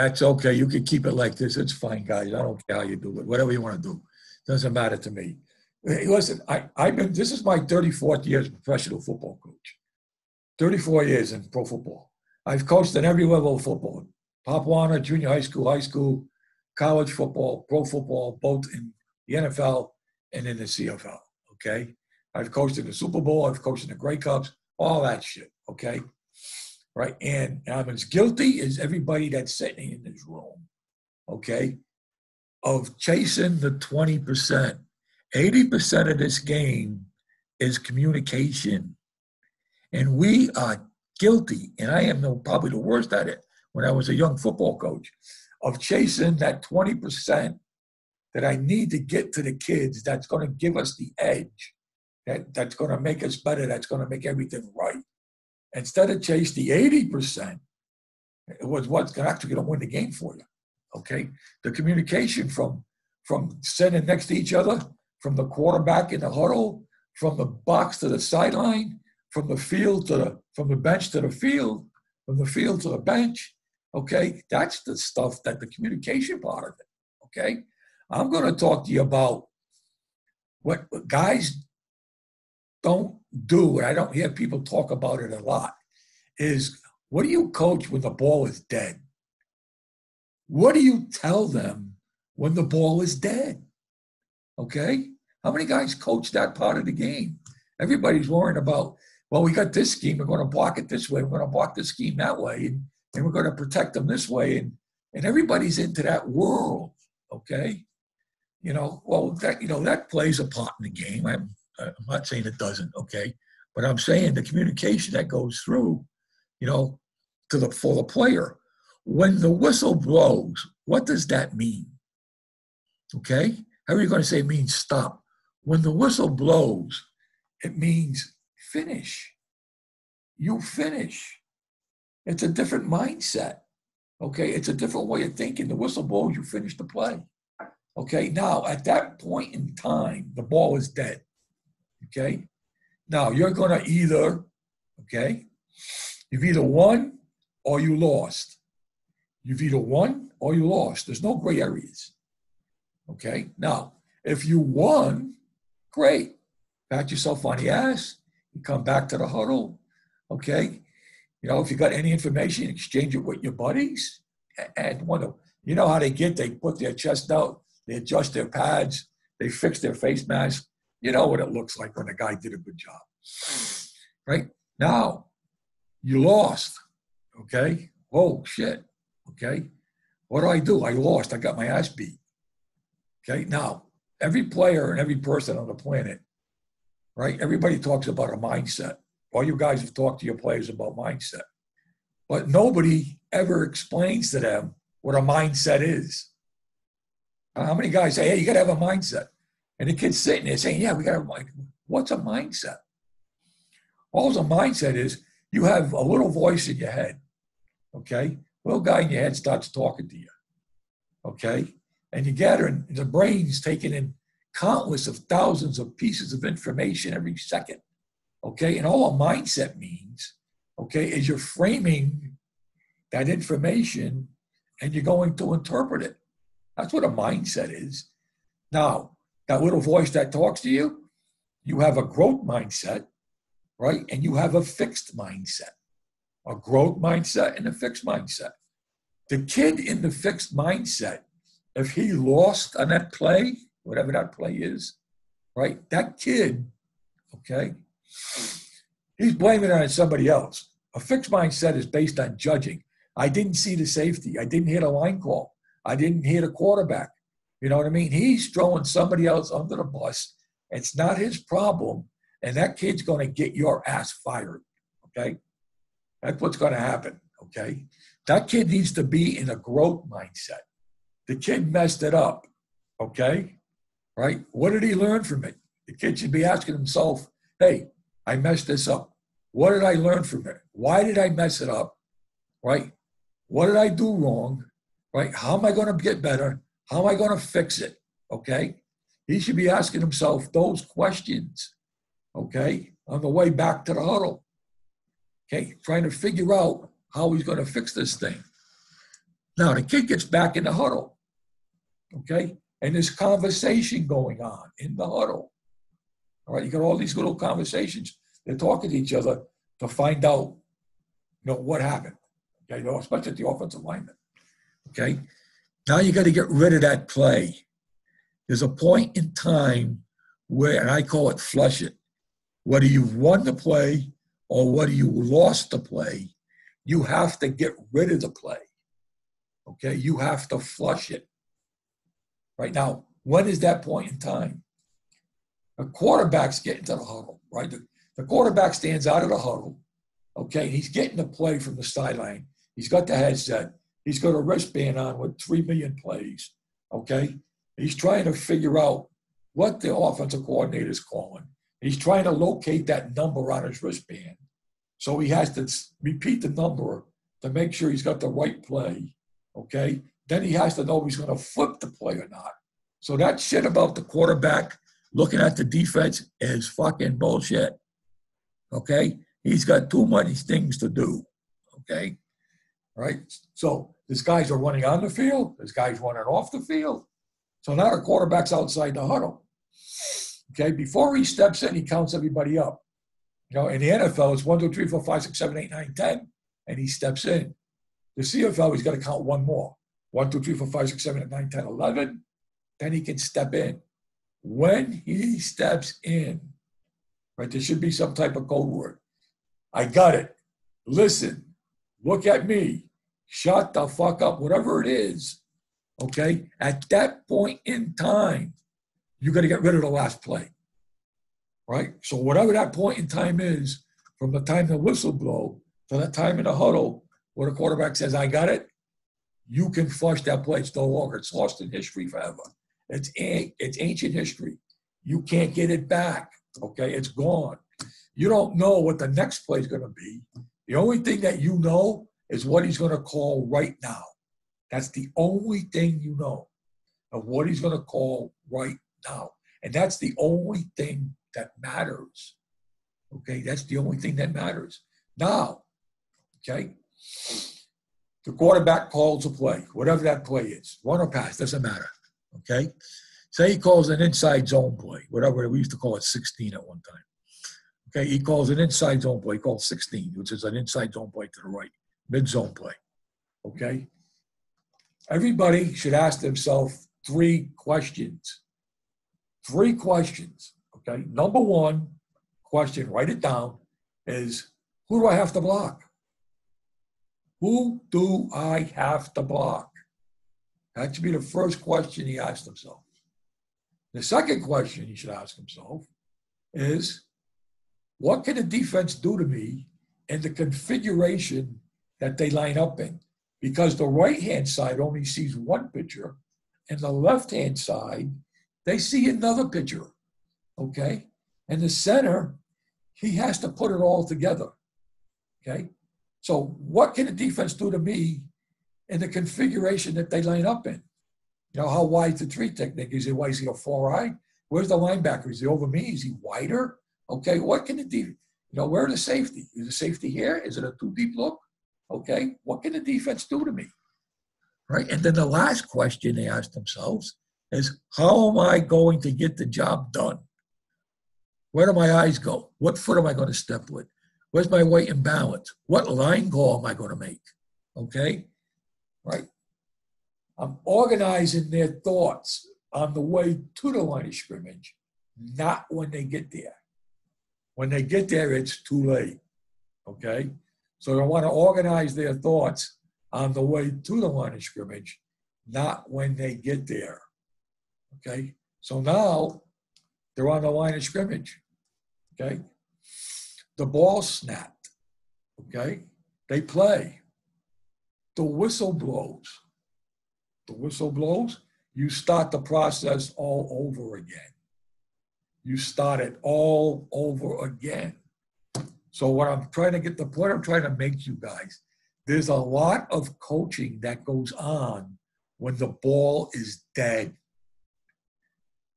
That's okay. You can keep it like this. It's fine, guys. I don't care how you do it. Whatever you want to do. Doesn't matter to me. Hey, listen, this is my 34th year as a professional football coach. 34 years in pro football. I've coached at every level of football. Pop Warner, junior high school, college football, pro football, both in the NFL and in the CFL, okay? I've coached in the Super Bowl. I've coached in the Grey Cups, all that shit, okay? Right? And I'm as guilty as everybody that's sitting in this room, okay, of chasing the 20%. 80% of this game is communication. And we are guilty, and I am probably the worst at it when I was a young football coach, of chasing that 20% that I need to get to the kids that's going to give us the edge, that's going to make us better, that's going to make everything right. Instead of chase the 80%, it was what's actually going to win the game for you, okay? The communication from sitting next to each other, from the quarterback in the huddle, from the box to the sideline, from the bench to the field, from the field to the bench, okay? That's the stuff that the communication part of it, okay? I'm going to talk to you about what guys don't do, and I don't hear people talk about it a lot, is what do you coach when the ball is dead? What do you tell them when the ball is dead? Okay? How many guys coach that part of the game? Everybody's worrying about, well, we got this scheme, we're going to block it this way, we're going to block this scheme that way, and we're going to protect them this way, and everybody's into that world, okay? That plays a part in the game. I'm not saying it doesn't, okay? But I'm saying the communication that goes through, for the player. When the whistle blows, what does that mean? Okay? How are you going to say it means stop? When the whistle blows, it means finish. You finish. It's a different mindset. Okay? It's a different way of thinking. The whistle blows, you finish the play. Okay? Now, at that point in time, the ball is dead. Okay? Now, you're going to you've either won or you lost. You've either won or you lost. There's no gray areas. Okay? Now, if you won, great. Pat yourself on the ass. You come back to the huddle. Okay? If you got any information, exchange it with your buddies. And you know how they put their chest out, they adjust their pads, they fix their face mask. You know what it looks like when a guy did a good job. Right? Now, you lost. Okay? Oh, shit. Okay? What do? I lost. I got my ass beat. Okay? Now, every player and every person on the planet, right? Everybody talks about a mindset. All you guys have talked to your players about mindset. But nobody ever explains to them what a mindset is. How many guys say, hey, you got to have a mindset? And the kid's sitting there saying, yeah, we got to have a mindset. What's a mindset? All a mindset is, you have a little voice in your head, okay? Little guy in your head starts talking to you, okay? And you gather, and the brain's taking in countless of thousands of pieces of information every second, okay? And all a mindset means, okay, is you're framing that information and you're going to interpret it. That's what a mindset is. Now, that little voice that talks to you, you have a growth mindset, right? And you have a fixed mindset, a growth mindset and a fixed mindset. The kid in the fixed mindset, if he lost on that play, whatever that play is, right? That kid, okay, he's blaming it on somebody else. A fixed mindset is based on judging. I didn't see the safety. I didn't hear the line call. I didn't hear the quarterback. You know what I mean? He's throwing somebody else under the bus. It's not his problem. And that kid's going to get your ass fired, okay? That's what's going to happen, okay? That kid needs to be in a growth mindset. The kid messed it up, okay? Right? What did he learn from it? The kid should be asking himself, hey, I messed this up. What did I learn from it? Why did I mess it up, right? What did I do wrong, right? How am I going to get better? How am I going to fix it, okay? He should be asking himself those questions, okay, on the way back to the huddle, okay, trying to figure out how he's going to fix this thing. Now the kid gets back in the huddle, okay? And there's conversation going on in the huddle. All right, you got all these little conversations. They're talking to each other to find out, what happened. Okay, especially the offensive lineman. Okay, now you got to get rid of that play. There's a point in time where, and I call it flush it, whether you've won the play or whether you lost the play, you have to get rid of the play. Okay, you have to flush it. Right now, when is that point in time? The quarterback's getting to the huddle, right? The quarterback stands out of the huddle, okay? He's getting the play from the sideline. He's got the headset. He's got a wristband on with 3 million plays, okay? He's trying to figure out what the offensive coordinator is calling. He's trying to locate that number on his wristband. So he has to repeat the number to make sure he's got the right play, okay? Then he has to know if he's going to flip the play or not. So that shit about the quarterback looking at the defense is fucking bullshit, okay? He's got too many things to do, okay? Right? So these guys are running on the field. This guy's running off the field. So now the quarterback's outside the huddle, okay? Before he steps in, he counts everybody up. In the NFL, it's 1, 2, 3, 4, 5, 6, 7, 8, 9, 10, and he steps in. The CFL, he's got to count one more. 1, 2, 3, 4, 5, 6, 7, 8, 9, 10, 11. Then he can step in. When he steps in, right, there should be some type of code word. I got it. Listen, look at me. Shut the fuck up, whatever it is, okay? At that point in time, you got to get rid of the last play, right? So whatever that point in time is, from the time the whistle blow to that time in the huddle where the quarterback says, I got it, you can flush that play. It's no longer. It's lost in history forever. It's ancient history. You can't get it back, okay? It's gone. You don't know what the next play is going to be. The only thing that you know is what he's going to call right now. That's the only thing you know of what he's going to call right now. And that's the only thing that matters, okay? That's the only thing that matters. Now, okay, the quarterback calls a play, whatever that play is, run or pass, doesn't matter. Okay, say he calls an inside zone play, whatever, we used to call it 16 at one time. Okay, he calls an inside zone play, called 16, which is an inside zone play to the right, mid-zone play. Okay, everybody should ask themselves 3 questions. 3 questions. Okay, number 1 question, write it down, is who do I have to block? Who do I have to block? That should be the first question he asks himself. The second question he should ask himself is, what can the defense do to me in the configuration that they line up in? Because the right-hand side only sees one picture, and the left-hand side, they see another picture, okay? And the center, he has to put it all together, okay? So what can the defense do to me in the configuration that they line up in? How wide the 3 technique? Is he, is he a 4-eye? Where's the linebacker? Is he over me? Is he wider? Okay, what can the defense, where are the safety? Is the safety here? Is it a 2-deep look? Okay, what can the defense do to me? Right, and then the last question they ask themselves is, how am I going to get the job done? Where do my eyes go? What foot am I going to step with? Where's my weight and balance? What line call am I going to make? Okay, right? I'm organizing their thoughts on the way to the line of scrimmage, not when they get there. When they get there, it's too late, okay? So they want to organize their thoughts on the way to the line of scrimmage, not when they get there, okay? So now they're on the line of scrimmage, okay? The ball snapped, okay? They play. The whistle blows. The whistle blows, you start the process all over again. You start it all over again. So what I'm trying to get, the point I'm trying to make you guys, there's a lot of coaching that goes on when the ball is dead.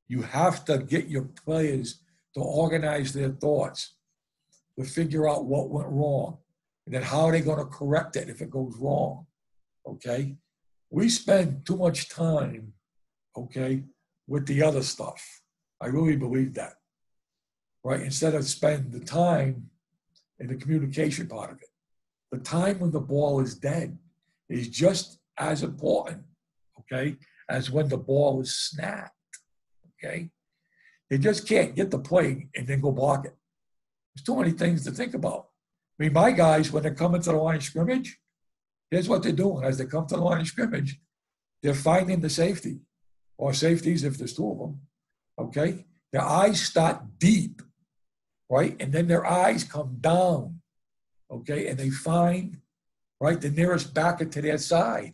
You have to get your players to organize their thoughts, to figure out what went wrong, and then how are they going to correct it if it goes wrong, okay? we spend too much time, okay, with the other stuff. I really believe that, right? Instead of spend the time in the communication part of it. The time when the ball is dead is just as important, okay, as when the ball is snapped, okay? They just can't get the play and then go block it. There's too many things to think about. I mean, my guys, when they're coming to the line of scrimmage, here's what they're doing. As they come to the line of scrimmage, they're finding the safety, or safeties if there's two of them, okay? Their eyes start deep, right? And then their eyes come down, okay? And they find, right, the nearest backer to their side,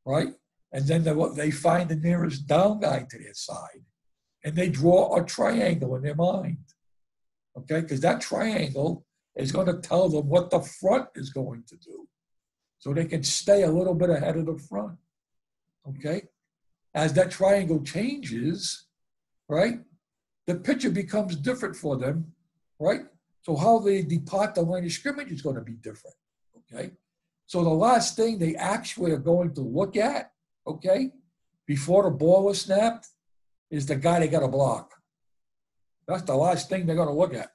right? And then they find the nearest down guy to their side. And they draw a triangle in their mind, okay? Because that triangle is going to tell them what the front is going to do. So they can stay a little bit ahead of the front, okay? As that triangle changes, right, the picture becomes different for them, right? So how they depart the line of scrimmage is going to be different, okay? So the last thing they actually are going to look at, okay, before the ball is snapped, is the guy they got to block. That's the last thing they're going to look at,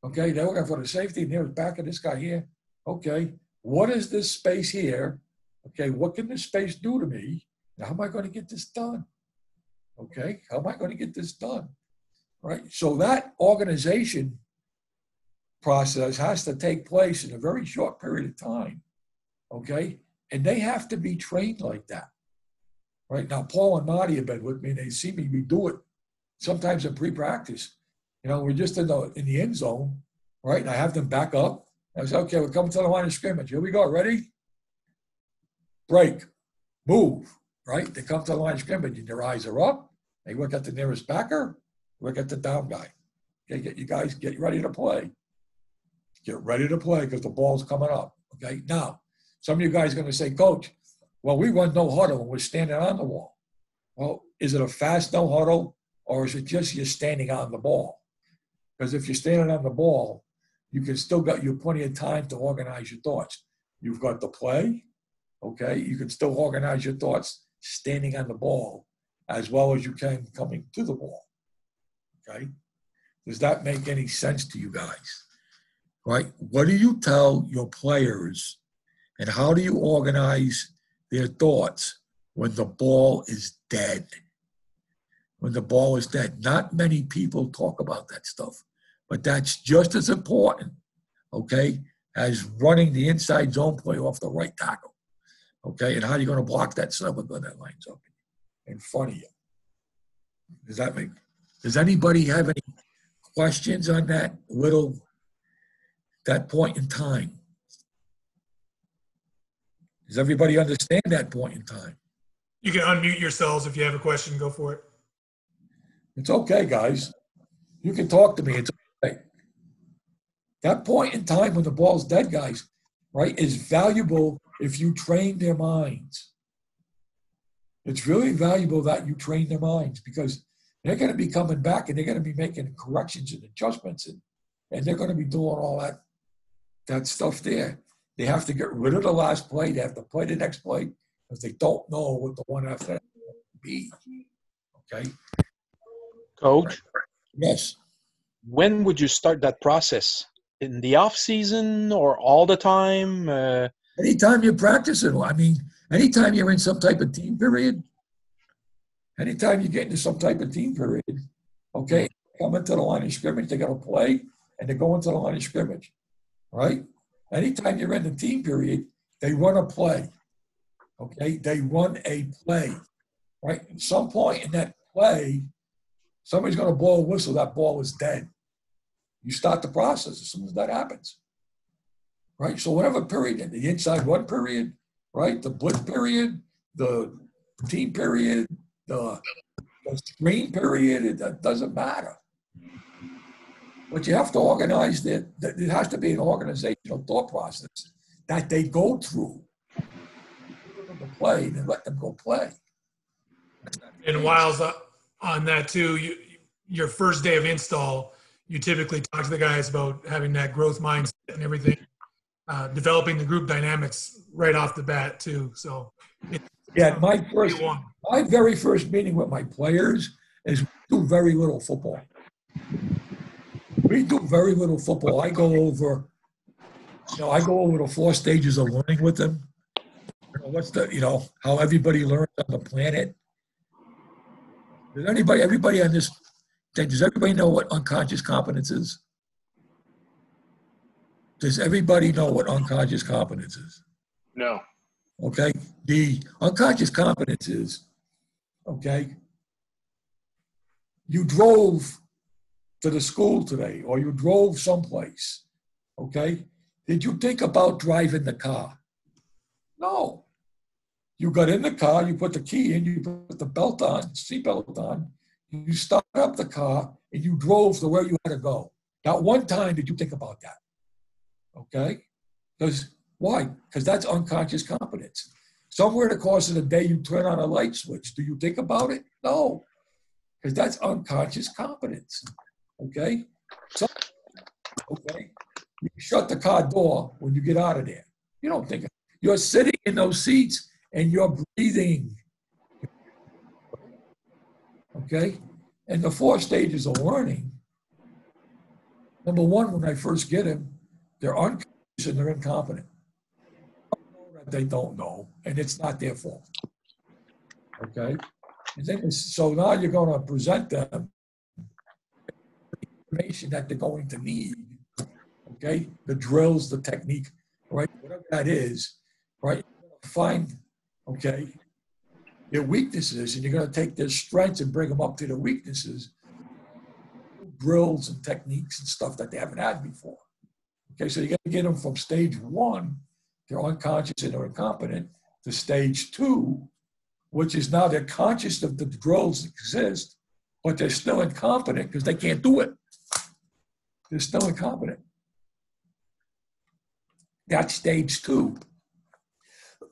okay? They're looking for the safety, and there's back of this guy here, okay? What is this space here? Okay, what can this space do to me? Now, how am I going to get this done? Okay, how am I going to get this done? Right, so that organization process has to take place in a very short period of time, okay? And they have to be trained like that. Right, now, Paul and Marty have been with me, and they see me do it sometimes in pre-practice. You know, we're just in the end zone, right? And I have them back up. I say, okay, we're coming to the line of scrimmage. Here we go. Ready? Break. Move. Right? They come to the line of scrimmage and their eyes are up. They look at the nearest backer. Look at the down guy. Okay, you guys get ready to play. Get ready to play because the ball's coming up. Okay, now, some of you guys are going to say, Coach, well, we run no huddle when we're standing on the wall. Well, is it a fast no huddle or is it just you're standing on the ball? Because if you're standing on the ball, you can still got you plenty of time to organize your thoughts. You've got the play, okay? You can still organize your thoughts standing on the ball as well as you can coming to the ball, okay? Does that make any sense to you guys? Right? What do you tell your players and how do you organize their thoughts when the ball is dead? When the ball is dead. Not many people talk about that stuff. But that's just as important, okay, as running the inside zone play off the right tackle, okay? And how are you going to block that son of a gun that lines up in front of you? Does anybody have any questions on that point in time? Does everybody understand that point in time? You can unmute yourselves if you have a question. Go for it. It's okay, guys. You can talk to me. It's okay. That point in time when the ball's dead, guys, right, is valuable if you train their minds. It's really valuable that you train their minds because they're going to be coming back and they're going to be making corrections and adjustments and they're going to be doing all that stuff there. They have to get rid of the last play. They have to play the next play because they don't know what the one after that will be. Okay? Coach? Yes. When would you start that process? In the off season or all the time? Anytime you're practicing. I mean, anytime you're in some type of team period, anytime you get into some type of team period, okay, come into the line of scrimmage, they got to play, and they go into the line of scrimmage, right? Anytime you're in the team period, they run a play, okay? They run a play, right? At some point in that play, somebody's going to blow a whistle, that ball is dead. You start the process as soon as that happens, right? So whatever period, the inside one period, right? The blitz period, the team period, the screen period, it doesn't matter. But you have to organize that. There has to be an organizational thought process that they go through to play and let them go play. And Wiles, on that too, your first day of install, you typically talk to the guys about having that growth mindset and everything, developing the group dynamics right off the bat too. So it's Yeah, One. my very first meeting with my players is we do very little football. We do very little football. I go over the 4 stages of learning with them. How everybody learns on the planet. Does everybody on this, does everybody know what unconscious competence is? Does everybody know what unconscious competence is? No. Okay. The unconscious competence is, okay, you drove to the school today or you drove someplace, okay? Did you think about driving the car? No. You got in the car, you put the key in, you put the belt on, seatbelt on, you start up the car, and you drove to where you had to go. Not one time did you think about that, okay? Because why? Because that's unconscious competence. Somewhere in the course of the day, you turn on a light switch. Do you think about it? No, because that's unconscious competence, okay? You shut the car door when you get out of there. You don't think, you're sitting in those seats and you're breathing, okay? And the 4 stages of learning, number 1, when I first get them, they're unconscious and they're incompetent. They don't know, and it's not their fault, okay? And then so now you're going to present them information that they're going to need, okay? The drills, the technique, right? Whatever that is, right? You're going to find, okay, their weaknesses, and you're going to take their strengths and bring them up to their weaknesses, drills and techniques and stuff that they haven't had before. Okay, so you got to get them from stage 1, they're unconscious and they're incompetent, to stage 2, which is now they're conscious of the drills that exist, but they're still incompetent because they can't do it. They're still incompetent. That's stage 2.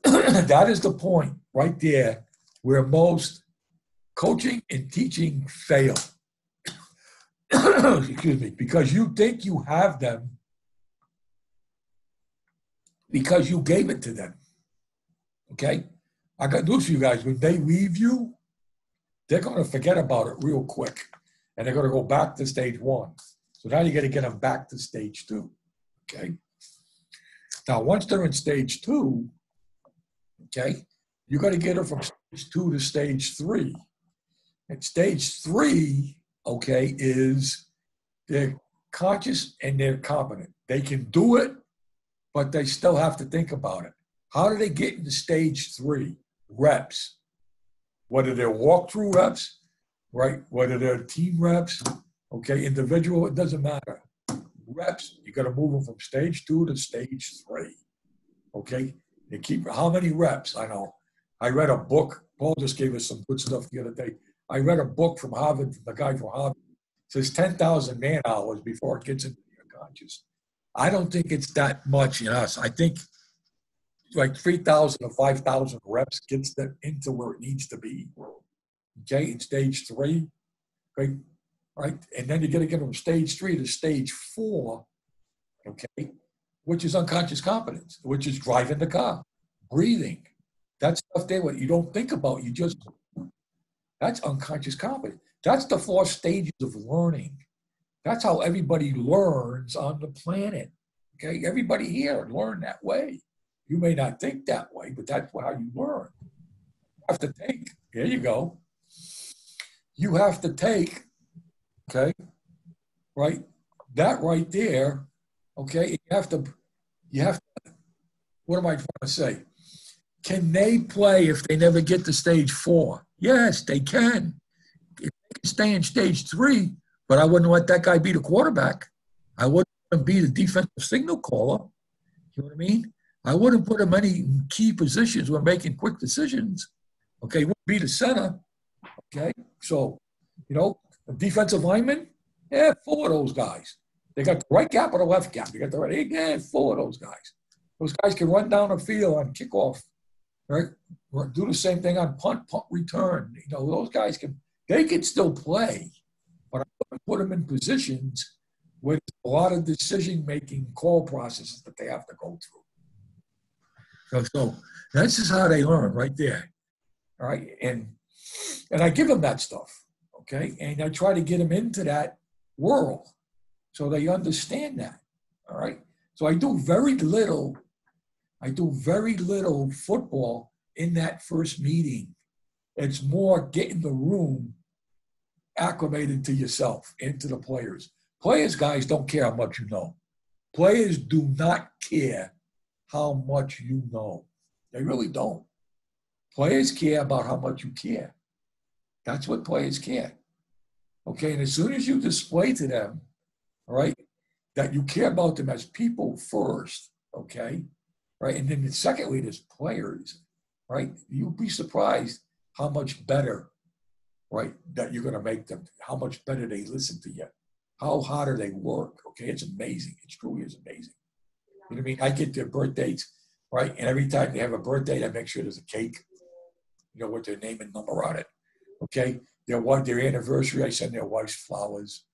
That is the point right there where most coaching and teaching fail. Excuse me, because you think you have them because you gave it to them. Okay? I got news for you guys. When they leave you, they're going to forget about it real quick. And they're going to go back to stage 1. So now you got to get them back to stage 2. Okay? Now, once they're in stage 2, okay, you got to get them from stage 2 to stage 3. And stage 3, okay, is they're conscious and they're competent. They can do it, but they still have to think about it. How do they get into stage 3? Reps. Whether they're walkthrough reps, right? Whether they're team reps, okay, individual, it doesn't matter. Reps, you got to move them from stage 2 to stage 3, okay? They keep, how many reps? I know. I read a book. Paul just gave us some good stuff the other day. I read a book from Harvard, from the guy from Harvard. It says 10,000 man hours before it gets into your conscious. I don't think it's that much in us. I think like 3,000 or 5,000 reps gets them into where it needs to be. Okay, in stage 3, okay, right? And then you got to get from stage 3 to stage 4, okay, which is unconscious competence, which is driving the car, breathing. That's stuff there what you don't think about. You just, that's unconscious competence. That's the 4 stages of learning. That's how everybody learns on the planet. Okay, everybody here learn that way. You may not think that way, but that's how you learn. You have to take, there you go. You have to take, okay, right? That right there, okay, you have to, what am I trying to say? Can they play if they never get to stage 4? Yes, they can. If they can stay in stage 3, but I wouldn't let that guy be the quarterback. I wouldn't let him be the defensive signal caller. You know what I mean? I wouldn't put him any key positions where making quick decisions. Okay, wouldn't be the center. Okay, so, you know, the defensive lineman, yeah, full of those guys. They got the right gap or the left gap. You got the right, yeah, full of those guys. Those guys can run down the field on kickoff, right? Do the same thing on punt return. You know, those guys they can still play, but I wouldn't put them in positions with a lot of decision-making call processes that they have to go through. So this is how they learn right there. All right. And I give them that stuff. Okay. And I try to get them into that world so they understand that. All right. So I do very little football in that first meeting. It's more getting the room acclimated to yourself and to the players. Players, guys, don't care how much you know. Players do not care how much you know. They really don't. Players care about how much you care. That's what players care. Okay, and as soon as you display to them, all right, that you care about them as people first, okay, right, and then secondly, there's players, right, you'll be surprised how much better, right, that you're going to make them, how much better they listen to you, how harder they work, okay, it's amazing. It truly is amazing. You know what I mean? I get their birthdays, right, and every time they have a birthday, I make sure there's a cake, you know, with their name and number on it, okay? Their anniversary, I send their wives flowers.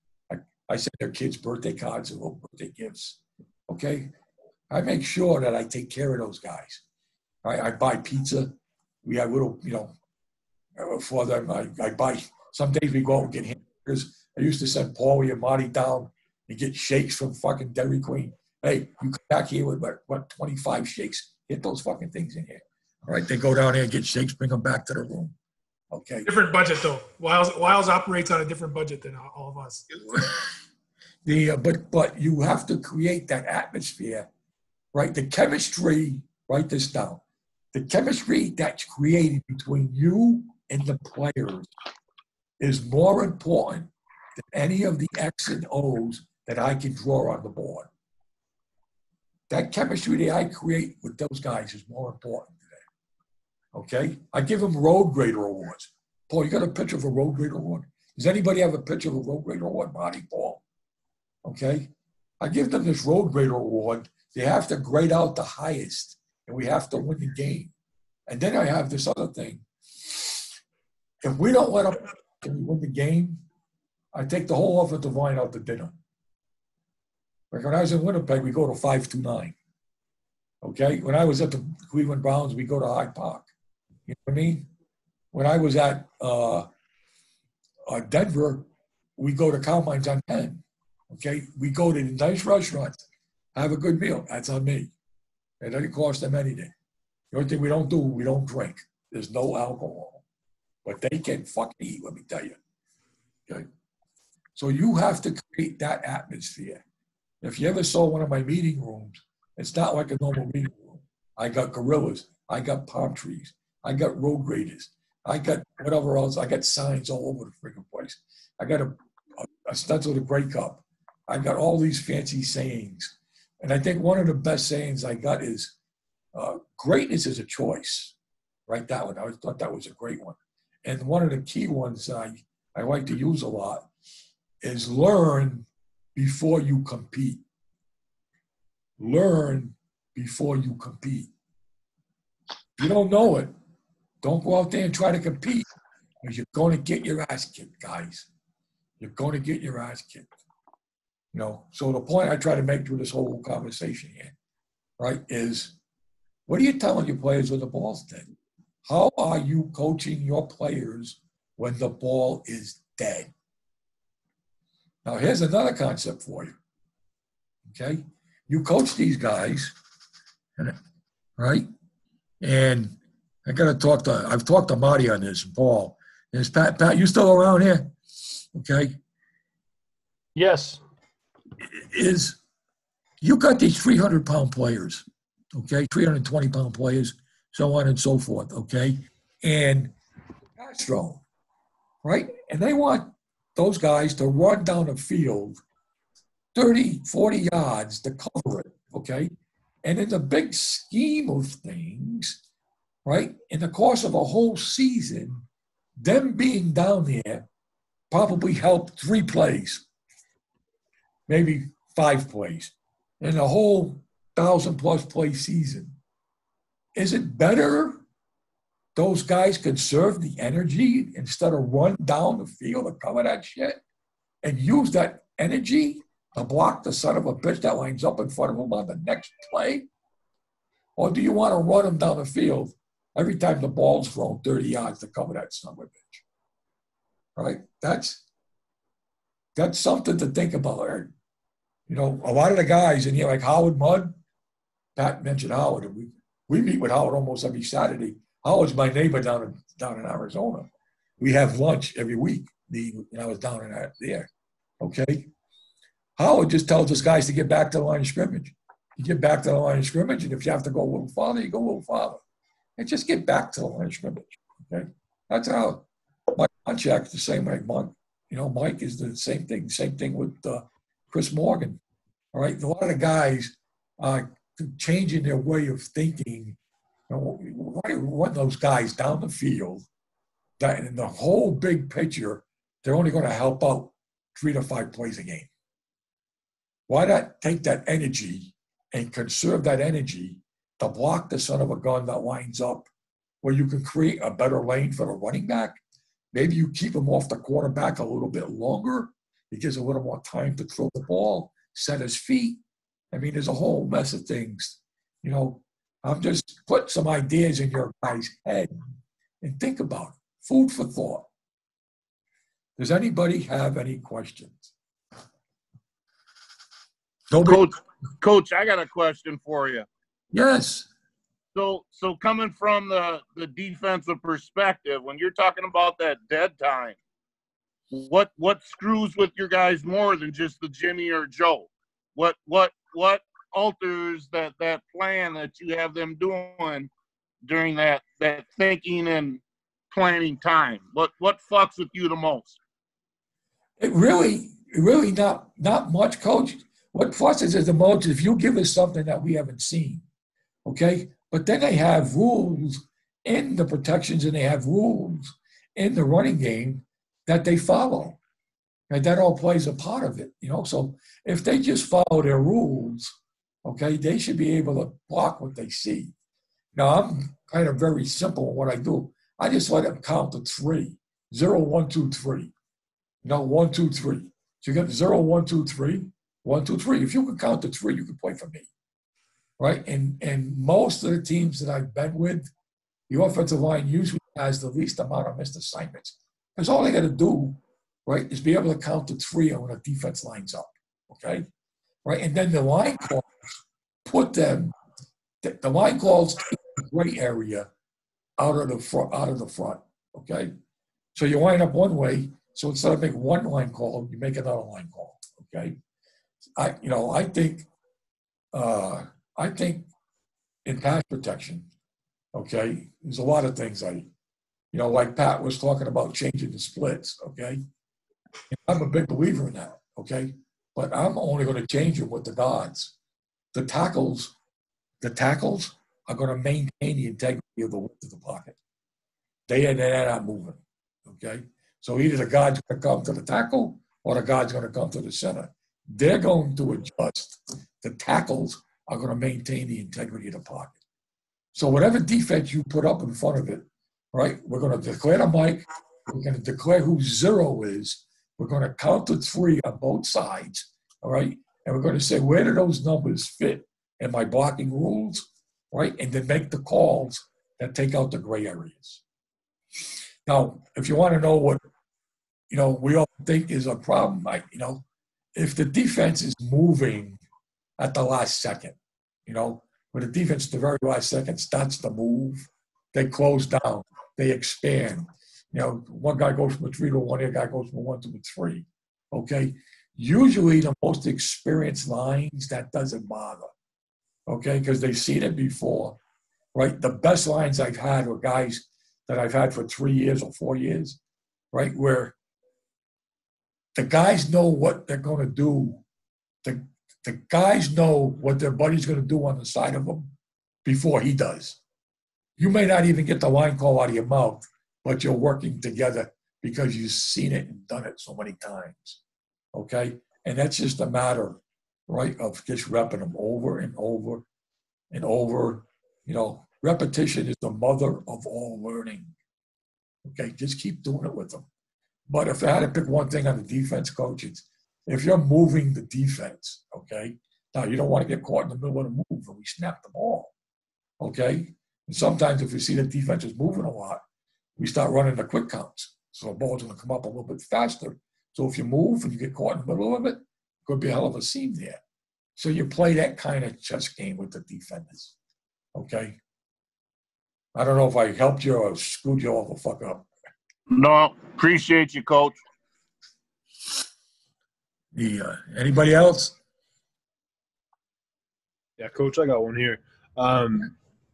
I send their kids birthday cards and little birthday gifts, okay? I make sure that I take care of those guys. I buy pizza. We have little, you know, for them. I buy, some days we go out and get hamburgers. I used to send Paulie and Marty down and get shakes from fucking Dairy Queen. Hey, you come back here with what 25 shakes. Get those fucking things in here. All right, they go down there and get shakes, bring them back to the room. Okay. Different budget though. Wiles operates on a different budget than all of us. But you have to create that atmosphere, right? The chemistry, write this down. The chemistry that's created between you and the players is more important than any of the X and O's that I can draw on the board. That chemistry that I create with those guys is more important. Okay, I give them road grader awards. Paul, you got a picture of a road grader award? Does anybody have a picture of a road grader award? Marty, Paul. Okay, I give them this road grader award. They have to grade out the highest, and we have to win the game. And then I have this other thing. If we don't let them win the game, I take the whole offensive line out to dinner. Like when I was in Winnipeg, we go to 529. Okay, when I was at the Cleveland Browns, we go to Hyde Park. You know what I mean? When I was at Denver, we go to Carmine's on 10. Okay? We go to nice restaurants, have a good meal. That's on me. It doesn't cost them anything. The only thing we don't do, we don't drink. There's no alcohol. But they can fucking eat, let me tell you. Okay? So you have to create that atmosphere. If you ever saw one of my meeting rooms, it's not like a normal meeting room. I got gorillas. I got palm trees. I got road graders. I got whatever else. I got signs all over the freaking place. I got a stencil of the Grey Cup. I got all these fancy sayings. And I think one of the best sayings I got is, greatness is a choice. Write that one. I thought that was a great one. And one of the key ones I like to use a lot is learn before you compete. Learn before you compete. If you don't know it, don't go out there and try to compete, because you're going to get your ass kicked, guys. You're going to get your ass kicked. You know, so the point I try to make through this whole conversation here, right, is what are you telling your players when the ball's dead? How are you coaching your players when the ball is dead? Now, here's another concept for you, okay? You coach these guys, right? And I've talked to Marty on this, and Paul. Is Pat, you still around here? Okay. Yes. You got these 300-pound players, okay? 320-pound players, so on and so forth, okay? And pass throw, right? And they want those guys to run down the field 30, 40 yards to cover it, okay? And in the big scheme of things, right, in the course of a whole season, them being down there probably helped 3 plays, maybe 5 plays, in the whole 1,000-plus play season. Is it better those guys conserve the energy instead of run down the field and cover that shit and use that energy to block the son of a bitch that lines up in front of them on the next play? Or do you want to run them down the field every time the ball's thrown 30 yards to cover that son of a bitch. Right? That's something to think about. Right? You know, a lot of the guys in here, like Howard Mudd, Pat mentioned Howard, and we meet with Howard almost every Saturday. Howard's my neighbor down in Arizona. We have lunch every week. I was down in there. Okay. Howard just tells us guys to get back to the line of scrimmage. You get back to the line of scrimmage, and if you have to go a little farther, you go a little farther. And just get back to the line of scrimmage. Okay. That's how Mike Munchak's the same way. Mike is the same thing. Same thing with Chris Morgan. All right. A lot of the guys are changing their way of thinking. Run those guys down the field. That in the whole big picture, they're only going to help out 3 to 5 plays a game. Why not take that energy and conserve that energy to block the son of a gun that lines up where you can create a better lane for the running back? Maybe you keep him off the quarterback a little bit longer. He gives a little more time to throw the ball, set his feet. I mean, there's a whole mess of things. You know, I'm just put some ideas in your guys' head and think about it. Food for thought. Does anybody have any questions? Coach, I got a question for you. Yes. So coming from the defensive perspective, when you're talking about that dead time, what screws with your guys more than just the Jimmy or Joe? What alters that plan that you have them doing during that thinking and planning time? What fucks with you the most? It really not much, Coach. What fucks us the most is if you give us something that we haven't seen, okay? But then they have rules in the protections and they have rules in the running game that they follow. And that all plays a part of it, you know? So if they just follow their rules, okay, they should be able to block what they see. Now, I'm kind of very simple in what I do. I just let them count to 3. 0, 1, 2, 3. You know, 1, 2, 3. So you get 0, 1, 2, 3, 1, 2, 3. If you can count to 3, you can play for me. Right? And most of the teams that I've been with, the offensive line usually has the least amount of missed assignments. Because all they got to do, right, is be able to count to 3 when a defense lines up. Okay? Right? And then the line calls put them, the line calls take the gray area out of the front. Okay? So you line up one way, so instead of making one line call, you make another line call. Okay? I think in pass protection, okay, there's a lot of things like Pat was talking about changing the splits, okay? And I'm a big believer in that, okay? But I'm only going to change it with the guards. The tackles are going to maintain the integrity of the width of the pocket. They're not moving, okay? So either the guard's going to come to the tackle or the guard's going to come to the center. They're going to adjust. The tackles are going to maintain the integrity of the pocket. So whatever defense you put up in front of it, right, we're going to declare the mic. We're going to declare who 0 is. We're going to count to 3 on both sides, all right? And we're going to say, where do those numbers fit in my blocking rules, right? And then make the calls that take out the gray areas. Now, if you want to know what, we all think is a problem, if the defense is moving at the last second, when the defense at the very last second starts to move, they close down, they expand. One guy goes from a 3 to 1, the other guy goes from a 1 to a 3. Okay? Usually the most experienced lines, that doesn't bother. Okay? Because they've seen it before. Right? The best lines I've had were guys that I've had for 3 years or 4 years, right? Where the guys know what they're going to do. The guys know what their buddy's going to do on the side of them before he does. You may not even get the line call out of your mouth, but you're working together because you've seen it and done it so many times, okay? And that's just a matter, right, of just repping them over and over and over. Repetition is the mother of all learning, okay? Just keep doing it with them. But if I had to pick one thing on the defense, Coach, it's if you're moving the defense, okay? Now, you don't want to get caught in the middle of the move and we snap the ball, okay? And sometimes if we see the defense is moving a lot, we start running the quick counts. So the ball's going to come up a little bit faster. So if you move and you get caught in the middle of it, could be a hell of a seam there. So you play that kind of chess game with the defenders. Okay? I don't know if I helped you or screwed you all the fuck up. No, appreciate you, Coach. Anybody else? Yeah, Coach, I got one here.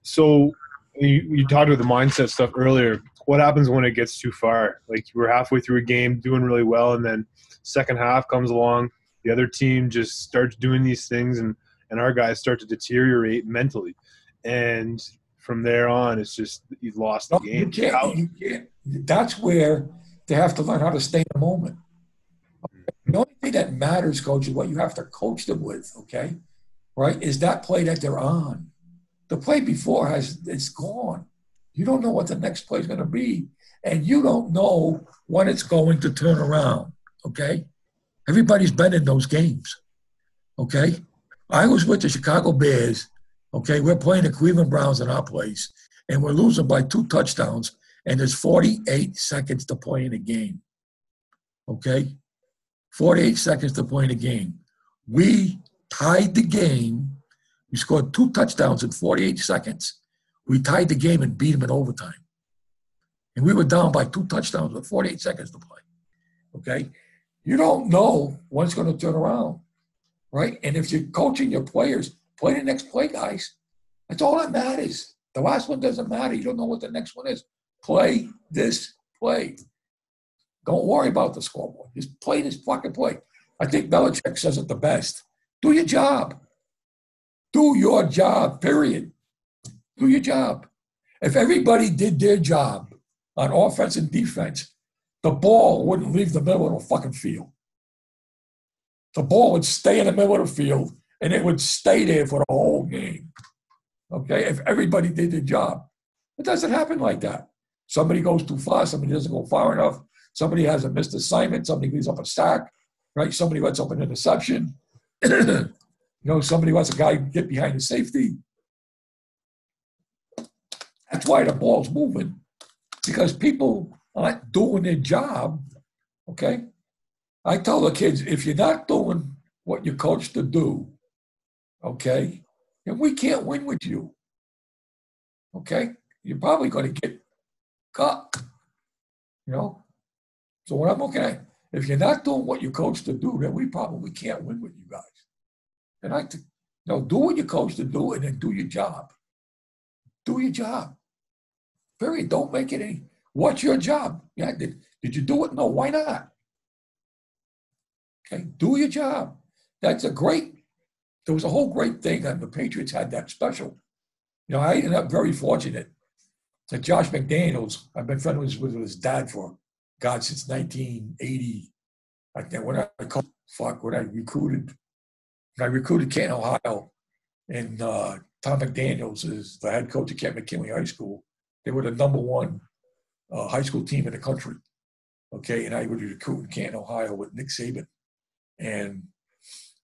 So you talked about the mindset stuff earlier. What happens when it gets too far? Like we're halfway through a game, doing really well, and then second half comes along, the other team just starts doing these things, and our guys start to deteriorate mentally. And from there on, it's just you've lost the game. You can't. That's where they have to learn how to stay in the moment. The only thing that matters, Coach, is what you have to coach them with, okay? Right? Is that play that they're on. The play before it's gone. You don't know what the next play is going to be, and you don't know when it's going to turn around, okay? Everybody's been in those games, okay? I was with the Chicago Bears, okay? We're playing the Cleveland Browns in our place, and we're losing by 2 touchdowns, and there's 48 seconds to play in the game, okay? 48 seconds to play in the game. We tied the game. We scored 2 touchdowns in 48 seconds. We tied the game and beat them in overtime. And we were down by 2 touchdowns with 48 seconds to play. Okay? You don't know when it's going to turn around, right? And if you're coaching your players, play the next play, guys. That's all that matters. The last one doesn't matter. You don't know what the next one is. Play this play. Don't worry about the scoreboard. Just play this fucking play. I think Belichick says it the best. Do your job. Do your job, period. Do your job. If everybody did their job on offense and defense, the ball wouldn't leave the middle of the fucking field. The ball would stay in the middle of the field, and it would stay there for the whole game. Okay? If everybody did their job. It doesn't happen like that. Somebody goes too far. Somebody doesn't go far enough. Somebody has a missed assignment. Somebody gives up a sack, right? Somebody lets up an interception. Somebody lets a guy get behind the safety. That's why the ball's moving, because people aren't doing their job, okay? I tell the kids, if you're not doing what you're coached to do, okay, then we can't win with you, okay? You're probably going to get cut, So what I'm looking at, if you're not doing what you're coached to do, then we probably can't win with you guys. And do what you're coached to do, and then do your job. Do your job. Period. Don't make it any. What's your job? Yeah, did you do it? No, why not? Okay, do your job. There was a whole great thing, and the Patriots had that special. I ended up very fortunate that Josh McDaniels, I've been friends with his dad for, God, since 1980. When I recruited Canton, Ohio, and Tom McDaniels is the head coach at Kent McKinley High School. They were the number 1 high school team in the country. Okay, and I would recruit in Canton, Ohio with Nick Saban. And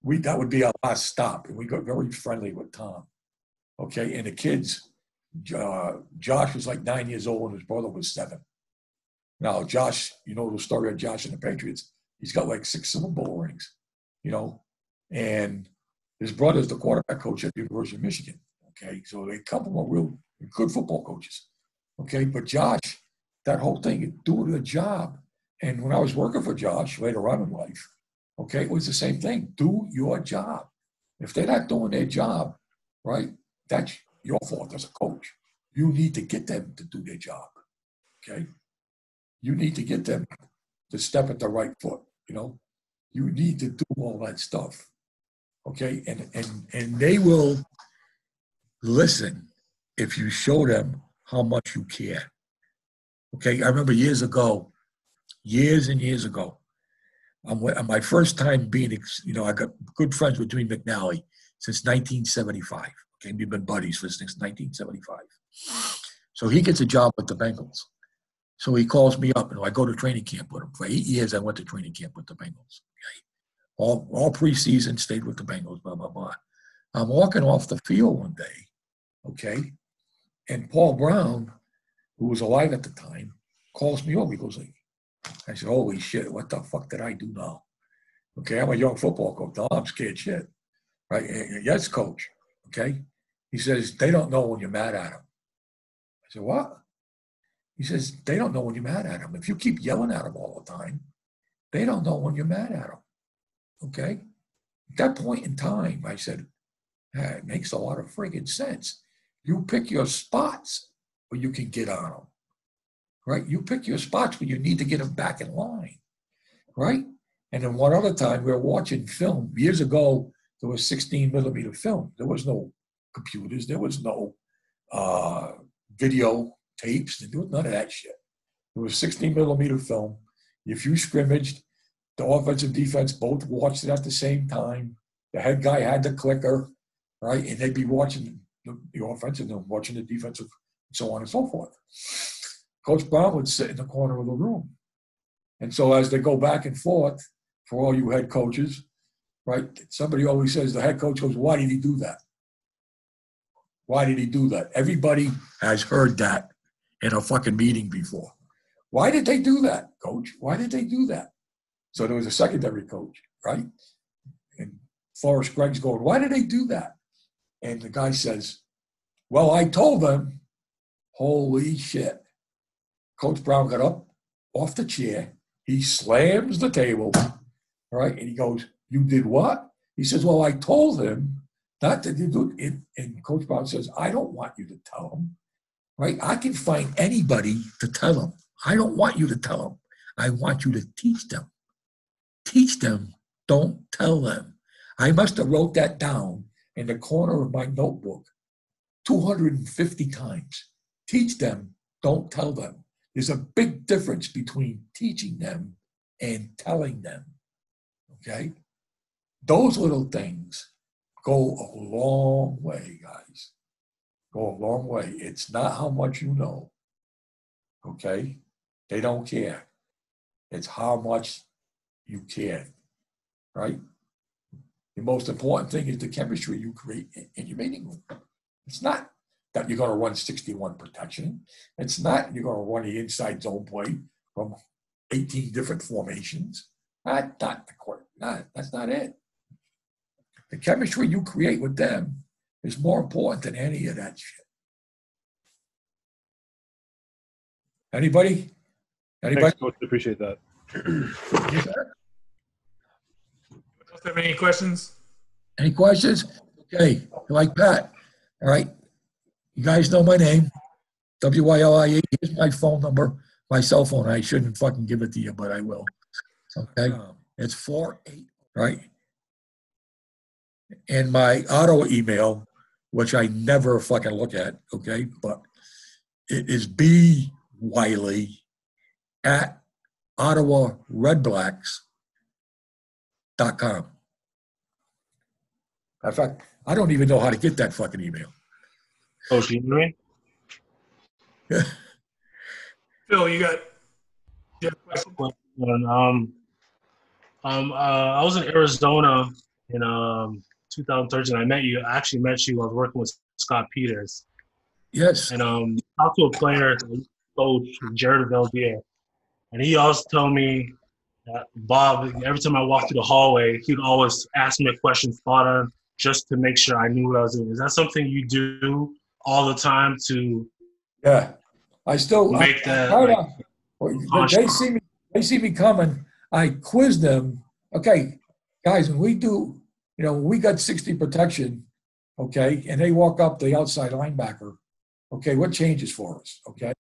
that would be our last stop. And we got very friendly with Tom. Okay, and the kids, Josh was like 9 years old and his brother was 7. Now, Josh, the story of Josh and the Patriots, he's got like 6 Super Bowl rings, and his brother's the quarterback coach at the University of Michigan. Okay, so they come from real good football coaches. Okay, but Josh, that whole thing, doing the job. And when I was working for Josh later on in life, okay, it was the same thing. Do your job. If they're not doing their job, right, that's your fault as a coach. You need to get them to do their job. Okay, you need to get them to step at the right foot. You need to do all that stuff. Okay, and they will listen if you show them how much you care. Okay, I remember years and years ago, on my first time being, I got good friends with Dwayne McNally since 1975. Okay, we've been buddies since 1975. So he gets a job with the Bengals. So he calls me up, and I go to training camp with him. For 8 years, I went to training camp with the Bengals. Okay? All preseason, stayed with the Bengals, blah, blah, blah. I'm walking off the field one day, okay? And Paul Brown, who was alive at the time, calls me over. He goes like, I said, holy shit, what the fuck did I do now? Okay, I'm a young football coach. No, I'm scared shit. Right? Yes, coach. Okay. He says, they don't know when you're mad at them. I said, what? He says, they don't know when you're mad at them. If you keep yelling at them all the time, they don't know when you're mad at them. Okay? At that point in time, I said, it makes a lot of friggin' sense. You pick your spots where you can get on them. Right? You pick your spots where you need to get them back in line. Right? And then one other time, we were watching film. Years ago, there was 16 millimeter film. There was no computers. There was no video tapes. There was none of that shit. It was 16 millimeter film. If you scrimmaged, the offense and defense both watched it at the same time. The head guy had the clicker, right? And they'd be watching the offense and then watching the defensive, and so on and so forth. Coach Brown would sit in the corner of the room. And so as they go back and forth, for all you head coaches, right? Somebody always says, the head coach goes, why did he do that? Why did he do that? Everybody has heard that in a fucking meeting before. Why did they do that, coach? Why did they do that? So there was a secondary coach, right? And Forrest Gregg's going, why did they do that? And the guy says, well, I told them. Holy shit. Coach Brown got up off the chair. He slams the table, right? And he goes, you did what? He says, well, I told him not to do it. And Coach Brown says, I don't want you to tell him, right? I can find anybody to tell him. I don't want you to tell them. I want you to teach them. Teach them, don't tell them. I must have wrote that down in the corner of my notebook 250 times. Teach them, don't tell them. There's a big difference between teaching them and telling them, okay? Those little things go a long way, guys. Go a long way. It's not how much you know, okay? They don't care. It's how much you care, right? The most important thing is the chemistry you create in your meeting room. It's not that you're going to run 61 protection. It's not you're going to run the inside zone play from 18 different formations. That's not it. The chemistry you create with them is more important than any of that shit. Anybody? Thanks, Coach. Appreciate that. Yes, sir. Have any questions? Any questions? Okay, like Pat. All right. You guys know my name. Wylie. Here's my phone number, my cell phone. I shouldn't fucking give it to you, but I will. Okay. It's 48, right? And my auto email, which I never fucking look at, okay? But it is bwiley at OttawaRedBlacks.com. In fact, I don't even know how to get that fucking email. Oh, do you know me? Phil, you have a question? I was in Arizona in 2013. I met you. I actually met you. I was working with Scott Peters. Yes. And talked to a player, coach Jared Veldier, and he always told me that Bob, every time I walked through the hallway, he'd always ask me a question spot on just to make sure I knew what I was doing. Is that something you do all the time to? Yeah, I still make that. They see me coming. I quiz them. Okay, guys, when we do, when we got 60 protection, okay, and they walk up the outside linebacker, okay, what changes for us? Okay,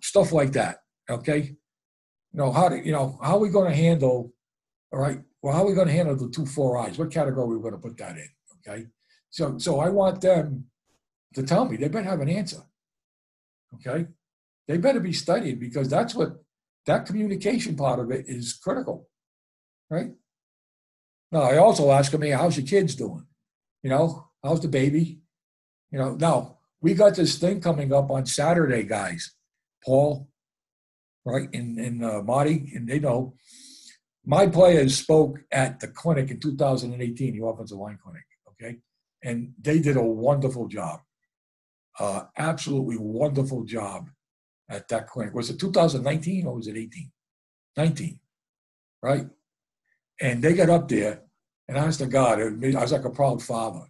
stuff like that. Okay, how are we going to handle? All right, well, how are we going to handle the 2-4 eyes? What category are we going to put that in? Okay, so I want them to tell me. They better have an answer. Okay, they better be studied because that's what that communication part of it is critical, right? Now I also ask them, hey, how's your kids doing? How's the baby? Now we got this thing coming up on Saturday, guys. Paul, right, and Marty, and they know. My players spoke at the clinic in 2018, the offensive line clinic, okay? And they did a wonderful job, absolutely wonderful job at that clinic. Was it 2019 or was it 18? 19, right? And they got up there, and honest to God, I was like a proud father.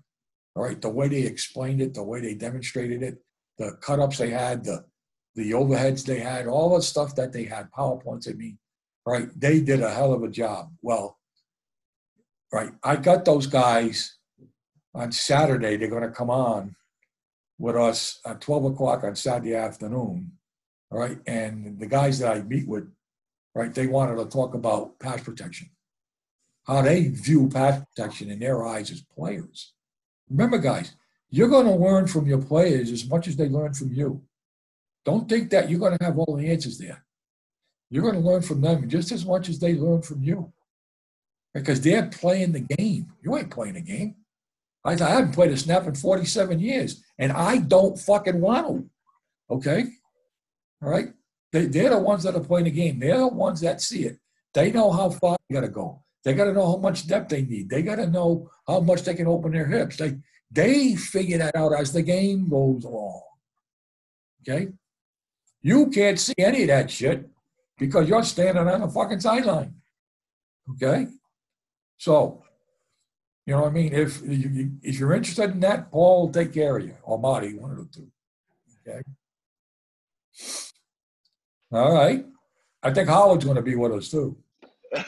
All right, the way they explained it, the way they demonstrated it, the cut-ups they had, the overheads they had, all the stuff that they had, PowerPoints, I mean, right? They did a hell of a job. Well, right, I got those guys on Saturday. They're going to come on with us at 12 o'clock on Saturday afternoon, all right? And the guys that I meet with, right, they wanted to talk about pass protection, how they view pass protection in their eyes as players. Remember, guys, you're going to learn from your players as much as they learn from you. Don't think that you're going to have all the answers there. You're going to learn from them just as much as they learn from you, because they're playing the game. You ain't playing the game. I haven't played a snap in 47 years, and I don't fucking want to, okay? All right? They're the ones that are playing the game. They're the ones that see it. They know how far they got to go. They got to know how much depth they need. They got to know how much they can open their hips. They figure that out as the game goes along, okay? You can't see any of that shit because you're standing on the fucking sideline, okay? So, you know what I mean? If you're interested in that, Paul will take care of you, or Marty, one of the two, okay? All right. I think Howard's going to be with us too.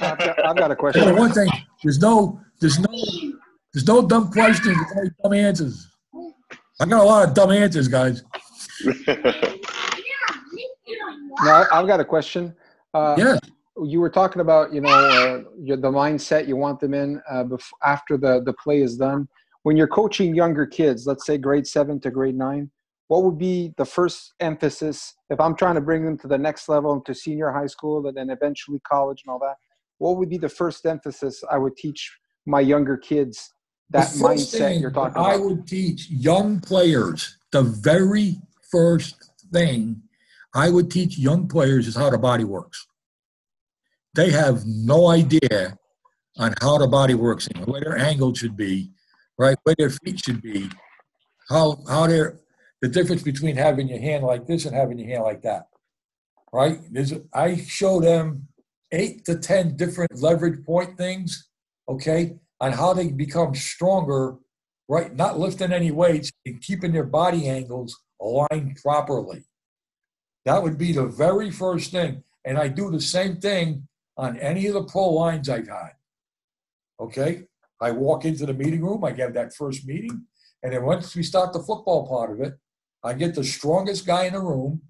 I've got a question. One thing, there's no dumb questions, only dumb answers. I got a lot of dumb answers, guys. No, I've got a question. Yeah. You were talking about, the mindset you want them in after the play is done. When you're coaching younger kids, let's say grade 7 to grade 9, what would be the first emphasis if I'm trying to bring them to the next level, to senior high school and then eventually college and all that? What would be the first emphasis I would teach my younger kids, that mindset you're talking about? I would teach young players, the very first thing I would teach young players is how the body works. They have no idea on how the body works, and where their angle should be, right? Where their feet should be, how the difference between having your hand like this and having your hand like that, right? I show them 8 to 10 different leverage point things, okay, on how they become stronger, right? Not lifting any weights and keeping their body angles aligned properly. That would be the very first thing. And I do the same thing on any of the pro lines I've had, okay? I walk into the meeting room, I get that first meeting, and then once we start the football part of it, I get the strongest guy in the room,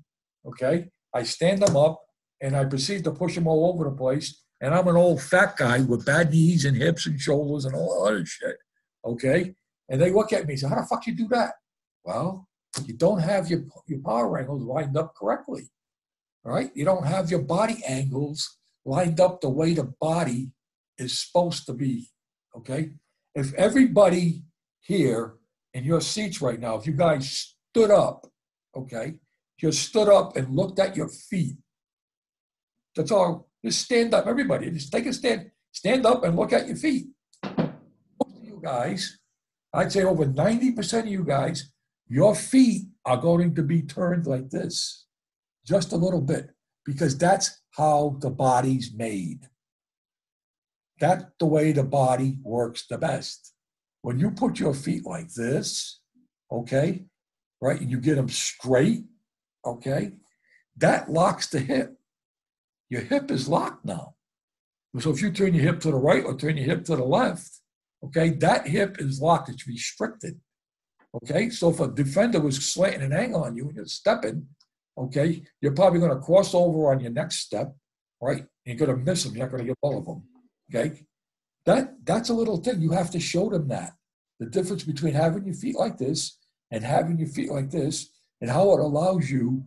okay? I stand them up, and I proceed to push them all over the place. And I'm an old fat guy with bad knees and hips and shoulders and all that other shit, okay? And they look at me and say, how the fuck you do that? Well, you don't have your power angles lined up correctly, all right? You don't have your body angles lined up the way the body is supposed to be, okay? If everybody here in your seats right now, if you guys stood up, okay, just stood up and looked at your feet, that's all. Just stand up, everybody. Just take a stand. Stand up and look at your feet. Most of you guys, I'd say over 90% of you guys, your feet are going to be turned like this, just a little bit, because that's how the body's made. That's the way the body works the best. When you put your feet like this, okay, right, and you get them straight, okay, that locks the hip. Your hip is locked now. So if you turn your hip to the right or turn your hip to the left, okay, that hip is locked. It's restricted. Okay, so if a defender was slanting an angle on you and you're stepping, okay, you're probably going to cross over on your next step, right? You're going to miss them. You're not going to get all of them. Okay, that's a little thing. You have to show them that. The difference between having your feet like this and having your feet like this, and how it allows you,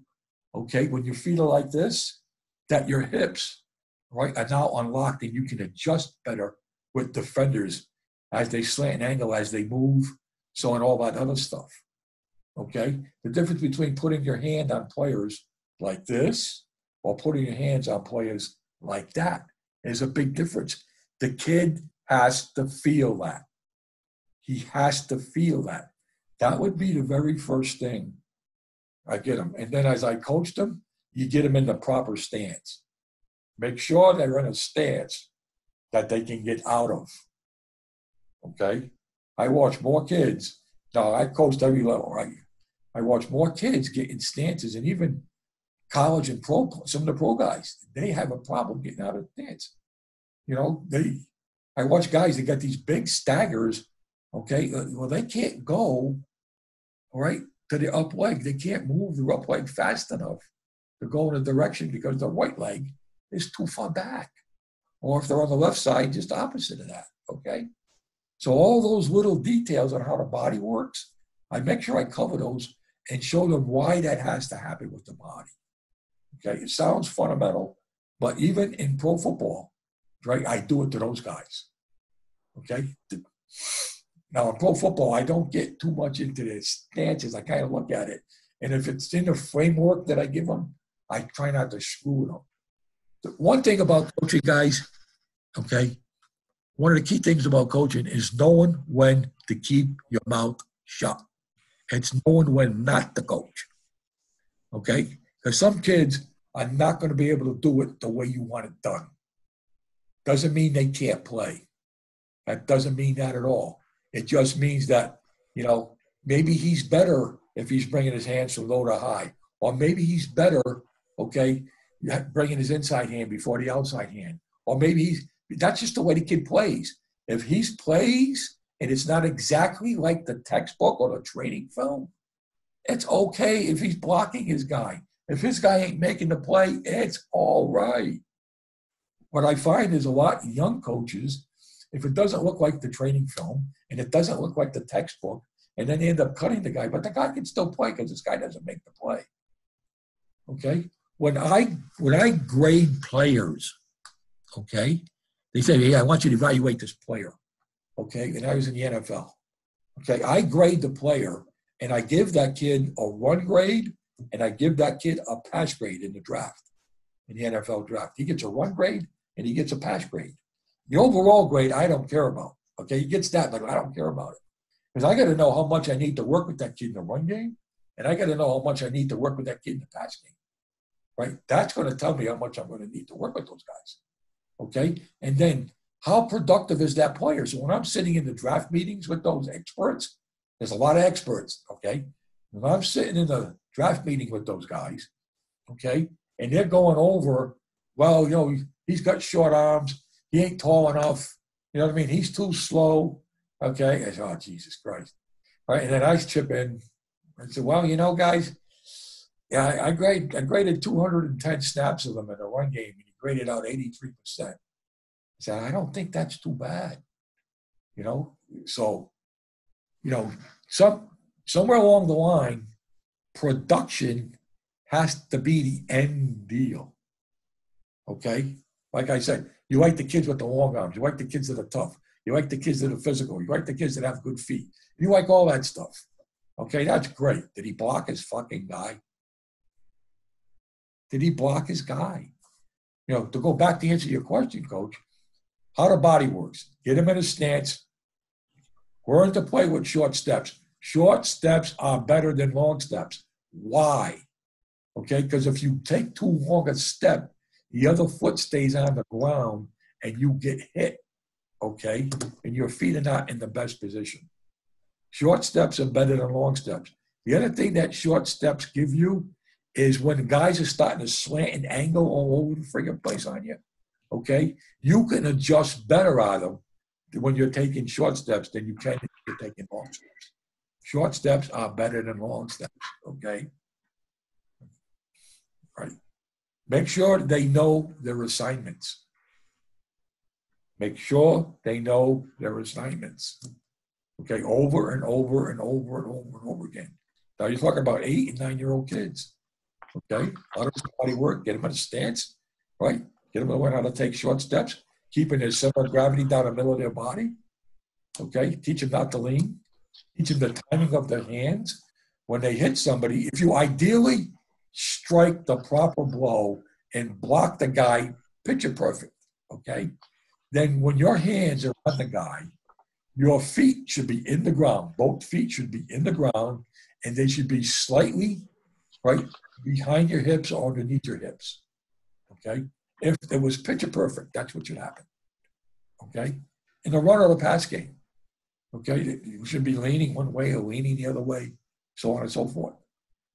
okay, when your feet are like this, that your hips, right, are now unlocked and you can adjust better with defenders as they slant an angle, as they move, so and all that other stuff, okay? The difference between putting your hand on players like this or putting your hands on players like that is a big difference. The kid has to feel that. He has to feel that. That would be the very first thing I get them. And then as I coach them, you get them in the proper stance. Make sure they're in a stance that they can get out of. Okay? I watch more kids. Now, I coached every level, right? I watch more kids get in stances, and even college and pro, some of the pro guys, they have a problem getting out of stance. You know, I watch guys that got these big staggers, okay? Well, they can't go, all right, to the up leg. They can't move the up leg fast enough to go in a direction because their right leg is too far back. Or if they're on the left side, just opposite of that, okay? So all those little details on how the body works, I make sure I cover those and show them why that has to happen with the body. Okay, it sounds fundamental, but even in pro football, right, I do it to those guys. Okay? Now, in pro football, I don't get too much into the stances. I kind of look at it. And if it's in the framework that I give them, I try not to screw them. The one thing about coaching guys, okay, one of the key things about coaching is knowing when to keep your mouth shut. It's knowing when not to coach, okay? Because some kids are not going to be able to do it the way you want it done. Doesn't mean they can't play. That doesn't mean that at all. It just means that, you know, maybe he's better if he's bringing his hands from low to high. Or maybe he's better, okay, bringing his inside hand before the outside hand. Or maybe that's just the way the kid plays. If he plays and it's not exactly like the textbook or the training film, it's okay if he's blocking his guy. If his guy ain't making the play, it's all right. What I find is a lot of young coaches, if it doesn't look like the training film and it doesn't look like the textbook, and then they end up cutting the guy, but the guy can still play because this guy doesn't make the play. Okay? When I grade players, okay, they say, hey, I want you to evaluate this player. Okay, and I was in the NFL. Okay, I grade the player, and I give that kid a run grade, and I give that kid a pass grade in the draft, in the NFL draft. He gets a run grade, and he gets a pass grade. The overall grade, I don't care about. Okay, he gets that, but I don't care about it. Because I got to know how much I need to work with that kid in the run game, and I got to know how much I need to work with that kid in the pass game. Right? That's going to tell me how much I'm going to need to work with those guys. Okay? And then how productive is that player? So when I'm sitting in the draft meetings with those experts, there's a lot of experts, okay? When I'm sitting in the draft meeting with those guys, okay, and they're going over, well, you know, he's got short arms, he ain't tall enough, you know what I mean? He's too slow, okay? I said, oh, Jesus Christ. All right, and then I chip in and say, well, you know, guys, yeah, I graded 210 snaps of them in a run game, and he graded out 83%. I said, I don't think that's too bad, you know? So, you know, somewhere along the line, production has to be the end deal, okay? Like I said, you like the kids with the long arms. You like the kids that are tough. You like the kids that are physical. You like the kids that have good feet. You like all that stuff, okay? That's great. Did he block his fucking guy? Did he block his guy? You know, to go back to answer your question, Coach, how the body works. Get him in a stance. Learn to play with short steps. Short steps are better than long steps. Why? Okay, because if you take too long a step, the other foot stays on the ground and you get hit, okay? And your feet are not in the best position. Short steps are better than long steps. The other thing that short steps give you is when guys are starting to slant and angle all over the friggin' place on you, okay? You can adjust better on them when you're taking short steps than you can if you're taking long steps. Short steps are better than long steps, okay? Right. Make sure they know their assignments. Make sure they know their assignments, okay? Over and over and over and over and over again. Now you're talking about 8 and 9-year-old kids. Okay, how does body work? Get them in a stance, right? Get them to learn how to take short steps, keeping their center of gravity down the middle of their body. Okay, teach them not to lean. Teach them the timing of their hands. When they hit somebody, if you ideally strike the proper blow and block the guy picture perfect, okay, then when your hands are on the guy, your feet should be in the ground. Both feet should be in the ground, and they should be slightly right behind your hips or underneath your hips. Okay? If it was picture perfect, that's what should happen. Okay? In the run of the pass game, okay, you should be leaning one way or leaning the other way, so on and so forth.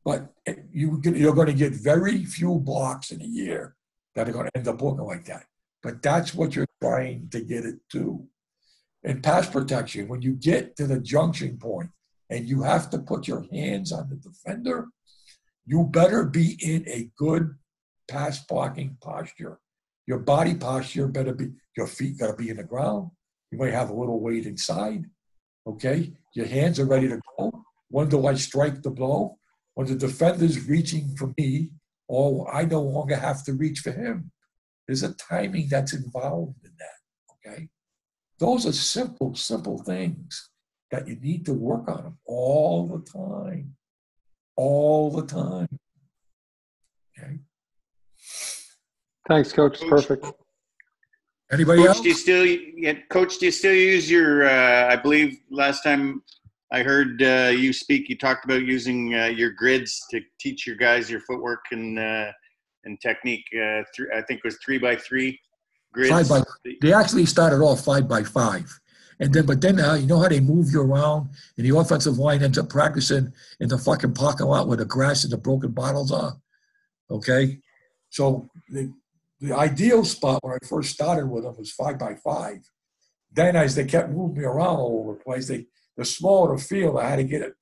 But you're going to get very few blocks in a year that are going to end up looking like that. But that's what you're trying to get it to. In pass protection, when you get to the junction point and you have to put your hands on the defender, you better be in a good pass blocking posture. Your body posture better be, your feet got to be in the ground. You might have a little weight inside. Okay? Your hands are ready to go. When do I strike the blow? When the defender's reaching for me, or I no longer have to reach for him. There's a timing that's involved in that. Okay? Those are simple, simple things that you need to work on them all the time. All the time. Okay? Thanks, Coach. Perfect. Anybody Coach, else? Coach, do you still use your, I believe last time I heard you speak, you talked about using your grids to teach your guys your footwork and technique. I think it was 3x3 grids. They actually started off 5x5. But then you know how they move you around, and the offensive line ends up practicing in the fucking parking lot where the grass and the broken bottles are. Okay? So the ideal spot when I first started with them was 5x5. Then as they kept moving me around all over the place, the smaller the field, I had to get it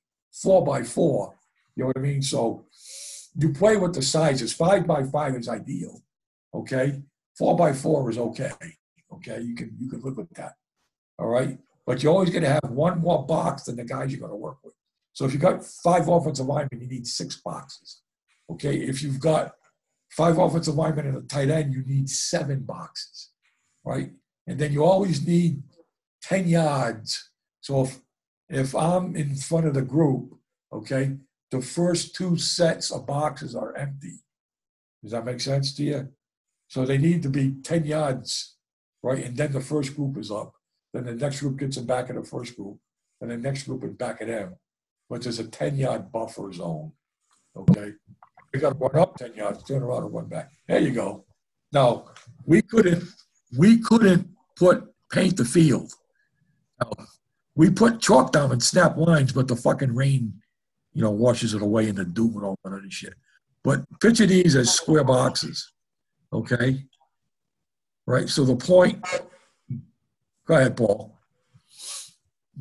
4x4. You know what I mean? So you play with the sizes. 5x5 is ideal. Okay? 4x4 is okay. Okay? You can live with that. All right? But you're always going to have one more box than the guys you're going to work with. So if you've got 5 offensive linemen, you need 6 boxes. Okay? If you've got 5 offensive linemen and a tight end, you need 7 boxes. Right? And then you always need 10 yards. So if I'm in front of the group, okay, the first 2 sets of boxes are empty. Does that make sense to you? So they need to be 10 yards, right? And then the first group is up. Then the next group gets them back in the first group. And the next group is back at them. But there's a 10-yard buffer zone, okay? You got to run up 10 yards, turn around and run back. There you go. Now, we couldn't paint the field. We put chalk down and snap lines, but the fucking rain, washes it away in the dew and all that other shit. But picture these as square boxes, okay? Right, so the point, go ahead, Paul.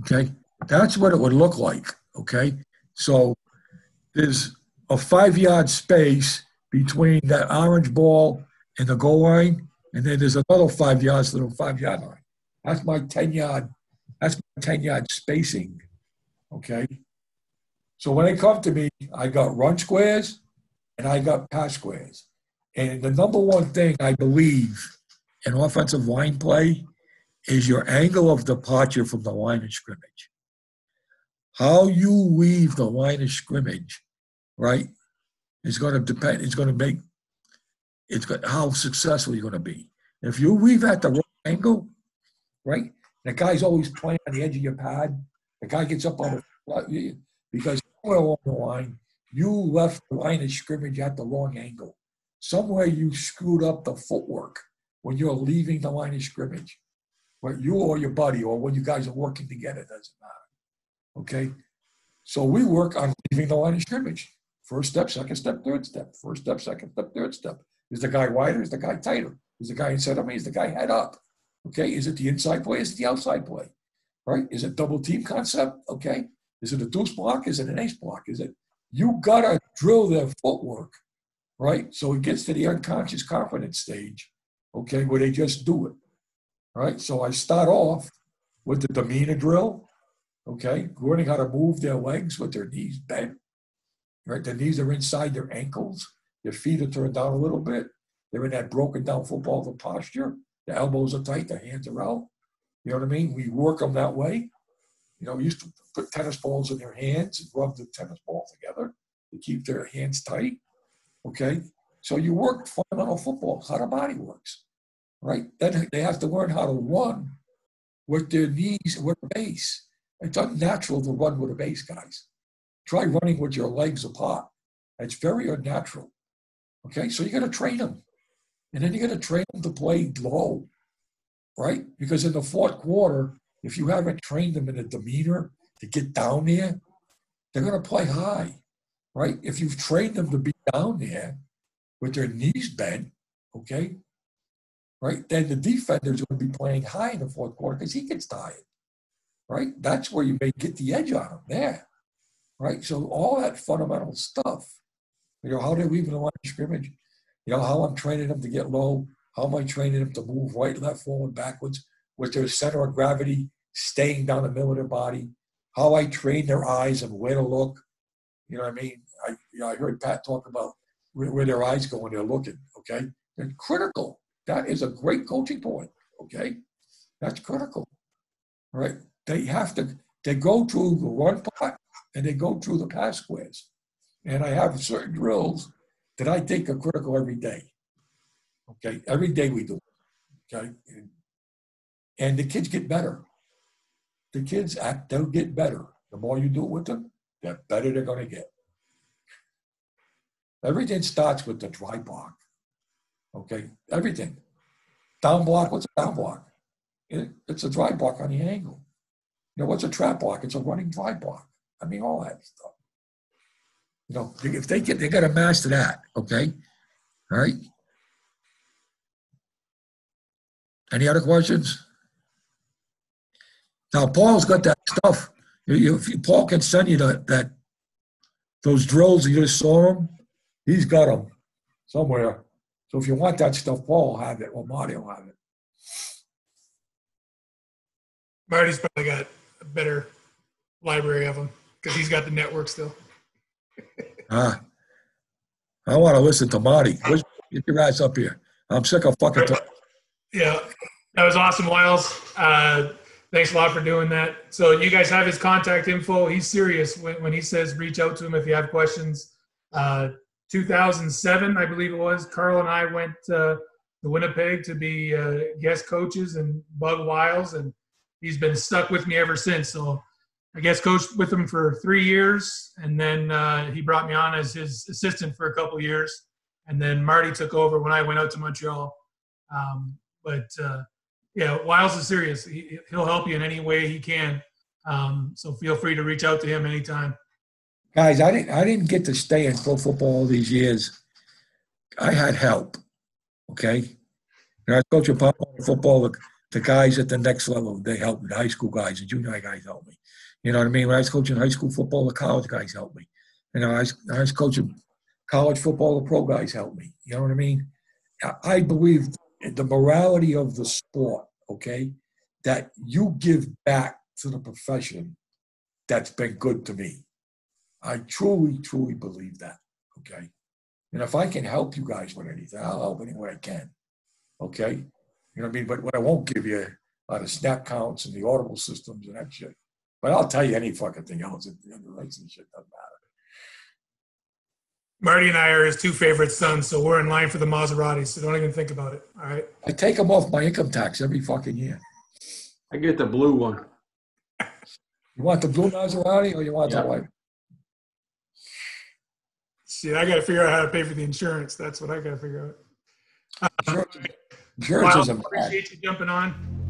Okay, that's what it would look like, okay? So there's a 5-yard space between that orange ball and the goal line, and then there's another 5 yards to the 5-yard line. That's my 10-yard spacing, okay? So when they come to me, I got run squares and I got pass squares. And the number one thing I believe in offensive line play is your angle of departure from the line of scrimmage. How you leave the line of scrimmage, right, is going to depend, how successful you're going to be. If you leave at the wrong angle, right, the guy's always playing on the edge of your pad, the guy gets up on the, because somewhere along the line, you left the line of scrimmage at the wrong angle. Somewhere you screwed up the footwork when you're leaving the line of scrimmage. Where you or your buddy or when you guys are working together, doesn't matter. Okay? So we work on leaving the line of scrimmage. First step, second step, third step. First step, second step, third step. Is the guy wider? Is the guy tighter? Is the guy inside of me? Is the guy head up? Okay? Is it the inside play? Is it the outside play? Right? Is it double team concept? Okay? Is it a deuce block? Is it an ace block? Is it? You got to drill their footwork, right? So it gets to the unconscious confidence stage, okay, where they just do it, right? So I start off with the demeanor drill, okay, learning how to move their legs with their knees bent, right? Their knees are inside their ankles. Their feet are turned down a little bit. They're in that broken down football posture. The elbows are tight. The hands are out. You know what I mean? We work them that way. We used to put tennis balls in their hands and rub the tennis ball together to keep their hands tight, okay? So you work fundamental football, how the body works, right? Then they have to learn how to run with their knees, with a base. It's unnatural to run with a base, guys. Try running with your legs apart. It's very unnatural. Okay, so you got to train them. And then you got to train them to play low, right? Because in the fourth quarter, if you haven't trained them in a demeanor to get down there, they're going to play high, right? If you've trained them to be down there with their knees bent, okay, right, then the defender's going to be playing high in the fourth quarter because he gets tired, right? That's where you may get the edge on him there, right? So all that fundamental stuff, how they're leaving the line of scrimmage, how I'm training them to get low, how am I training them to move right, left, forward, backwards, with their center of gravity staying down the middle of their body, how I train their eyes and where to look. You know what I mean? I heard Pat talk about where their eyes go when they're looking, okay? They're critical. That is a great coaching point, okay? That's critical, right? They go through the run part and they go through the pass squares. And I have certain drills that I think are critical every day, okay? Every day we do it, okay? And the kids get better. The kids they'll get better. The more you do it with them, the better they're going to get. Everything starts with the dry block. Okay, everything. Down block, what's a down block? It's a dry block on the angle. What's a trap block? It's a running dry block. I mean, all that stuff. If they got to master that, okay? All right? Any other questions? Now, Paul's got that stuff. If Paul can send you those drills you just saw him, he's got them somewhere. So if you want that stuff, Paul will have it, or Marty will have it. Marty's probably got a better library of them because he's got the network still. I want to listen to Marty. Get your ass up here. I'm sick of fucking talking. Yeah, that was awesome, Wiles. Thanks a lot for doing that. So you guys have his contact info. He's serious when he says reach out to him if you have questions. 2007, I believe it was, Carl and I went to Winnipeg to be guest coaches and bug Wiles, and he's been stuck with me ever since. So I guess coached with him for 3 years, and then he brought me on as his assistant for a couple of years, and then Marty took over when I went out to Montreal. Yeah, Wiles is serious. He'll help you in any way he can. So feel free to reach out to him anytime. Guys, I didn't get to stay in pro football all these years. I had help, okay? When I was coaching football, the guys at the next level, they helped me. The high school guys, the junior high guys helped me. You know what I mean? When I was coaching high school football, the college guys helped me. I was coaching college football, the pro guys helped me. You know what I mean? I believe the morality of the sport, okay, that you give back to the profession that's been good to me. I truly, truly believe that, okay? And if I can help you guys with anything, I'll help any way I can, okay? You know what I mean? But what I won't give you are the snap counts and the audible systems and that shit. But I'll tell you any fucking thing else. The race and shit doesn't matter. Marty and I are his two favorite sons, so we're in line for the Maseratis, so don't even think about it, all right? I take them off my income tax every fucking year. I get the blue one. You want the blue Maserati or you want the white? Shit, I got to figure out how to pay for the insurance. That's what I got to figure out. Insurance isn't bad. Appreciate you jumping on.